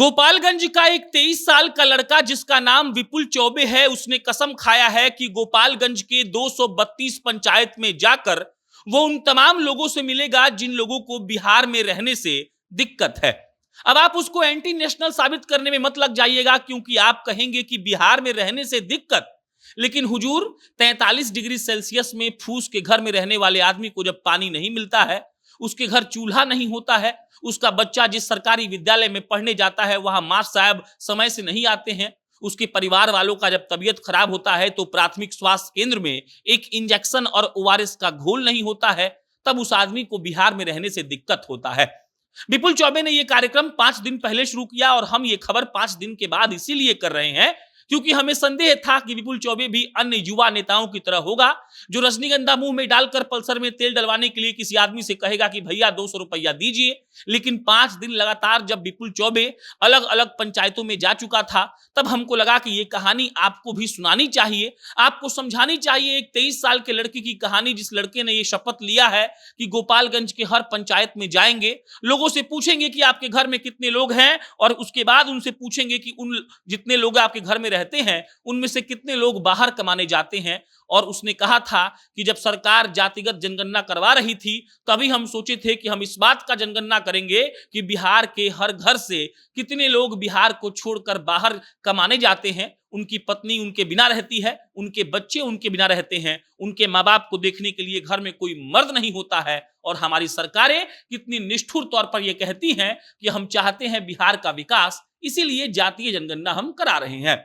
गोपालगंज का एक 23 साल का लड़का जिसका नाम विपुल चौबे है, उसने कसम खाया है कि गोपालगंज के 232 पंचायत में जाकर वो उन तमाम लोगों से मिलेगा जिन लोगों को बिहार में रहने से दिक्कत है। अब आप उसको एंटी नेशनल साबित करने में मत लग जाइएगा, क्योंकि आप कहेंगे कि बिहार में रहने से दिक्कत, लेकिन हुजूर 43 डिग्री सेल्सियस में फूस के घर में रहने वाले आदमी को जब पानी नहीं मिलता है, उसके घर चूल्हा नहीं होता है, उसका बच्चा जिस सरकारी विद्यालय में पढ़ने जाता है वहां मास्टर साहब समय से नहीं आते हैं, उसके परिवार वालों का जब तबीयत खराब होता है तो प्राथमिक स्वास्थ्य केंद्र में एक इंजेक्शन और ओआरएस का घोल नहीं होता है, तब उस आदमी को बिहार में रहने से दिक्कत होता है। विपुल चौबे ने यह कार्यक्रम 5 दिन पहले शुरू किया और हम ये खबर 5 दिन के बाद इसीलिए कर रहे हैं क्योंकि हमें संदेह था कि विपुल चौबे भी अन्य युवा नेताओं की तरह होगा जो रजनीगंधा मुंह में डालकर पल्सर में तेल डलवाने के लिए किसी आदमी से कहेगा कि भैया 200 रुपया दीजिए। लेकिन 5 दिन लगातार जब विपुल चौबे अलग अलग पंचायतों में जा चुका था, तब हमको लगा कि ये कहानी आपको भी सुनानी चाहिए, आपको समझानी चाहिए। एक 23 साल के लड़के की कहानी, जिस लड़के ने ये शपथ लिया है कि गोपालगंज के हर पंचायत में जाएंगे, लोगों से पूछेंगे कि आपके घर में कितने लोग हैं और उसके बाद उनसे पूछेंगे कि उन जितने लोग आपके घर में रहते हैं उनमें से कितने लोग बाहर कमाने जाते हैं। और उसने कहा था कि जब सरकार जातिगत जनगणना करवा रही थी तभी हम सोचे थे कि हम इस बात का जनगणना करेंगे कि बिहार के हर घर से कितने लोग बिहार को छोड़कर बाहर कमाने जाते हैं, उनकी पत्नी उनके बिना रहती है, उनके बच्चे उनके बिना रहते हैं, उनके माँ बाप को देखने के लिए घर में कोई मर्द नहीं होता है। और हमारी सरकारें कितनी निष्ठुर तौर पर यह कहती हैं कि हम चाहते हैं बिहार का विकास, इसीलिए जातीय जनगणना हम करा रहे हैं।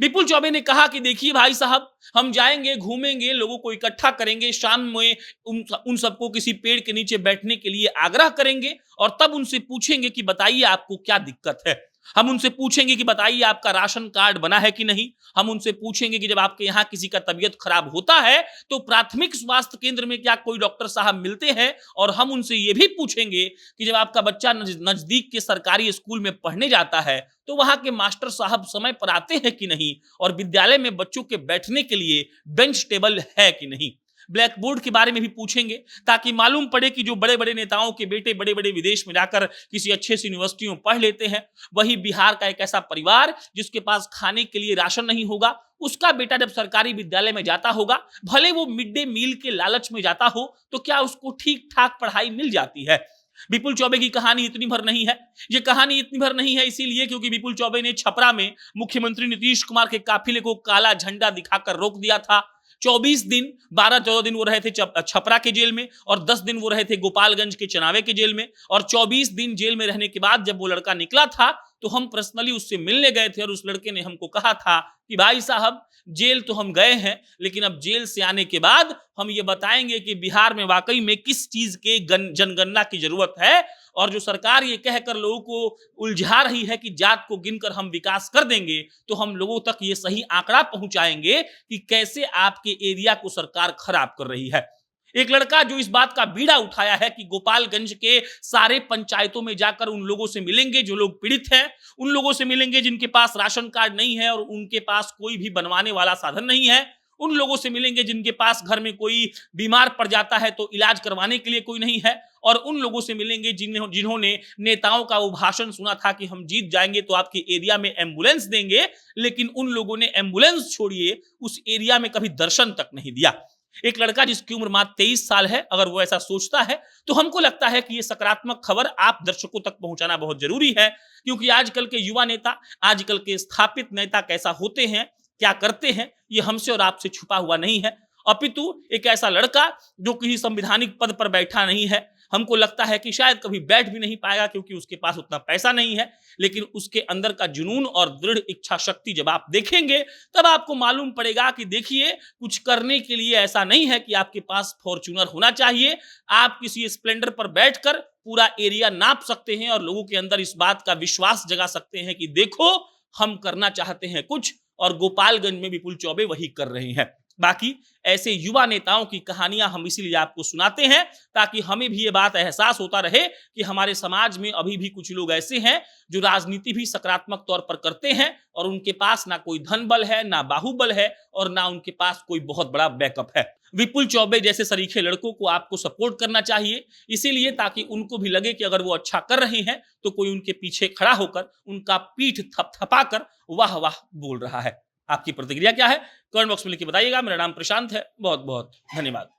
विपुल चौबे ने कहा कि देखिए भाई साहब, हम जाएंगे, घूमेंगे, लोगों को इकट्ठा करेंगे, शाम में उन सबको किसी पेड़ के नीचे बैठने के लिए आग्रह करेंगे और तब उनसे पूछेंगे कि बताइए आपको क्या दिक्कत है। हम उनसे पूछेंगे कि बताइए आपका राशन कार्ड बना है कि नहीं। हम उनसे पूछेंगे कि जब आपके यहाँ किसी का तबीयत खराब होता है तो प्राथमिक स्वास्थ्य केंद्र में क्या कोई डॉक्टर साहब मिलते हैं। और हम उनसे ये भी पूछेंगे कि जब आपका बच्चा नजदीक के सरकारी स्कूल में पढ़ने जाता है तो वहां के मास्टर साहब समय पर आते हैं कि नहीं, और विद्यालय में बच्चों के बैठने के लिए बेंच टेबल है कि नहीं। ब्लैक बोर्ड के बारे में भी पूछेंगे ताकि मालूम पड़े कि जो बड़े बड़े नेताओं के बेटे बड़े बड़े विदेश में जाकर किसी अच्छे सी यूनिवर्सिटी में पढ़ लेते हैं, वही बिहार का एक ऐसा परिवार जिसके पास खाने के लिए राशन नहीं होगा, उसका बेटा जब सरकारी विद्यालय में जाता होगा, भले वो मिड डे मील के लालच में जाता हो, तो क्या उसको ठीक ठाक पढ़ाई मिल जाती है। विपुल चौबे की कहानी इतनी भर नहीं है। ये कहानी इतनी भर नहीं है इसीलिए क्योंकि विपुल चौबे ने छपरा में मुख्यमंत्री नीतीश कुमार के काफिले को काला झंडा दिखाकर रोक दिया था। 24 दिन 12-14 दिन वो रहे थे छपरा के जेल में और 10 दिन वो रहे थे गोपालगंज के चनावे के जेल में। और 24 दिन जेल में रहने के बाद जब वो लड़का निकला था तो हम पर्सनली उससे मिलने गए थे और उस लड़के ने हमको कहा था कि भाई साहब, जेल तो हम गए हैं, लेकिन अब जेल से आने के बाद हम ये बताएंगे कि बिहार में वाकई में किस चीज के जनगणना की जरूरत है। और जो सरकार ये कहकर लोगों को उलझा रही है कि जात को गिनकर हम विकास कर देंगे, तो हम लोगों तक ये सही आंकड़ा पहुंचाएंगे कि कैसे आपके एरिया को सरकार खराब कर रही है। एक लड़का जो इस बात का बीड़ा उठाया है कि गोपालगंज के सारे पंचायतों में जाकर उन लोगों से मिलेंगे जो लोग पीड़ित हैं, उन लोगों से मिलेंगे जिनके पास राशन कार्ड नहीं है और उनके पास कोई भी बनवाने वाला साधन नहीं है, उन लोगों से मिलेंगे जिनके पास घर में कोई बीमार पड़ जाता है तो इलाज करवाने के लिए कोई नहीं है, और उन लोगों से मिलेंगे जिन्होंने नेताओं का वो भाषण सुना था कि हम जीत जाएंगे तो आपके एरिया में एम्बुलेंस देंगे, लेकिन उन लोगों ने एम्बुलेंस छोड़िए उस एरिया में कभी दर्शन तक नहीं दिया। एक लड़का जिसकी उम्र मात्र 23 साल है, अगर वो ऐसा सोचता है तो हमको लगता है कि ये सकारात्मक खबर आप दर्शकों तक पहुंचाना बहुत जरूरी है, क्योंकि आजकल के युवा नेता, आजकल के स्थापित नेता कैसा होते हैं, क्या करते हैं, ये हमसे और आपसे छुपा हुआ नहीं है, अपितु एक ऐसा लड़का जो किसी संवैधानिक पद पर बैठा नहीं है, हमको लगता है कि शायद कभी बैठ भी नहीं पाएगा क्योंकि उसके पास उतना पैसा नहीं है, लेकिन उसके अंदर का जुनून और दृढ़ इच्छा शक्ति जब आप देखेंगे तब आपको मालूम पड़ेगा कि देखिए, कुछ करने के लिए ऐसा नहीं है कि आपके पास फॉर्च्यूनर होना चाहिए। आप किसी स्प्लेंडर पर बैठकर पूरा एरिया नाप सकते हैं और लोगों के अंदर इस बात का विश्वास जगा सकते हैं कि देखो, हम करना चाहते हैं कुछ, और गोपालगंज में विपुल चौबे वही कर रहे हैं। बाकी ऐसे युवा नेताओं की कहानियां हम इसीलिए आपको सुनाते हैं ताकि हमें भी ये बात एहसास होता रहे कि हमारे समाज में अभी भी कुछ लोग ऐसे हैं जो राजनीति भी सकारात्मक तौर पर करते हैं और उनके पास ना कोई धन बल है, ना बाहुबल है और ना उनके पास कोई बहुत बड़ा बैकअप है। विपुल चौबे जैसे सरीखे लड़कों को आपको सपोर्ट करना चाहिए, इसीलिए ताकि उनको भी लगे कि अगर वो अच्छा कर रहे हैं तो कोई उनके पीछे खड़ा होकर उनका पीठ थपथपाकर वाह वाह बोल रहा है। आपकी प्रतिक्रिया क्या है? कमेंट बॉक्स में लिख के बताइएगा। मेरा नाम प्रशांत है। बहुत बहुत धन्यवाद।